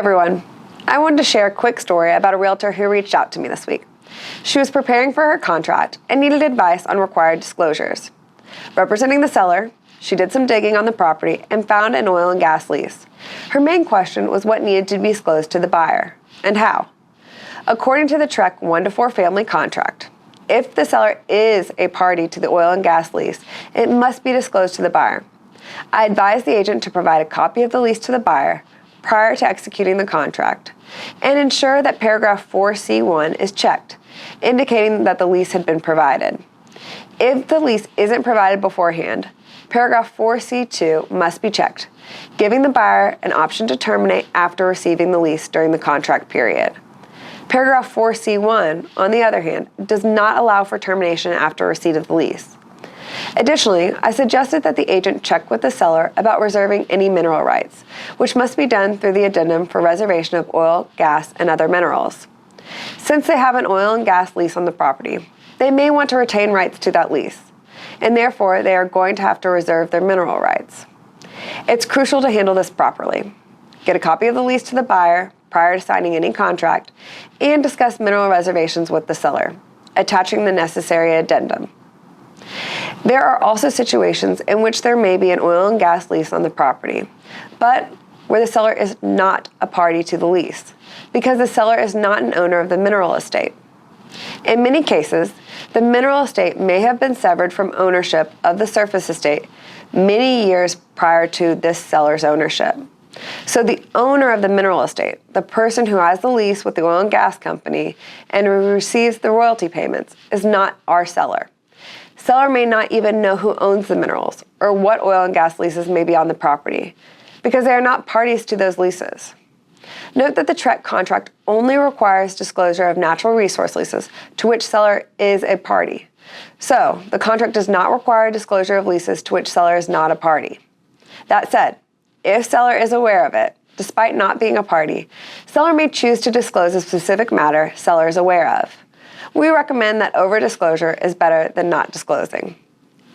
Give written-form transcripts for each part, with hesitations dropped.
everyone. I wanted to share a quick story about a realtor who reached out to me this week. She was preparing for her contract and needed advice on required disclosures. Representing the seller, she did some digging on the property and found an oil and gas lease. Her main question was what needed to be disclosed to the buyer and how. According to the TREC 1-4 family contract, if the seller is a party to the oil and gas lease, it must be disclosed to the buyer. I advised the agent to provide a copy of the lease to the buyer prior to executing the contract and ensure that paragraph 4C1 is checked, indicating that the lease had been provided. If the lease isn't provided beforehand, paragraph 4C2 must be checked, giving the buyer an option to terminate after receiving the lease during the contract period. Paragraph 4C1, on the other hand, does not allow for termination after receipt of the lease. Additionally, I suggested that the agent check with the seller about reserving any mineral rights, which must be done through the addendum for reservation of oil, gas, and other minerals. Since they have an oil and gas lease on the property, they may want to retain rights to that lease, and therefore they are going to have to reserve their mineral rights. It's crucial to handle this properly. Get a copy of the lease to the buyer prior to signing any contract, and discuss mineral reservations with the seller, attaching the necessary addendum. There are also situations in which there may be an oil and gas lease on the property, but where the seller is not a party to the lease, because the seller is not an owner of the mineral estate. In many cases, the mineral estate may have been severed from ownership of the surface estate many years prior to this seller's ownership. So the owner of the mineral estate, the person who has the lease with the oil and gas company and who receives the royalty payments, is not our seller. Seller may not even know who owns the minerals or what oil and gas leases may be on the property, because they are not parties to those leases. Note that the TREC contract only requires disclosure of natural resource leases to which seller is a party. So, the contract does not require disclosure of leases to which seller is not a party. That said, if seller is aware of it, despite not being a party, seller may choose to disclose a specific matter seller is aware of. We recommend that over-disclosure is better than not disclosing.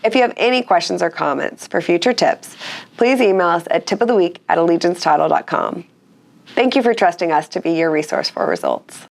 If you have any questions or comments for future tips, please email us at tipoftheweek@allegiancetitle.com. Thank you for trusting us to be your resource for results.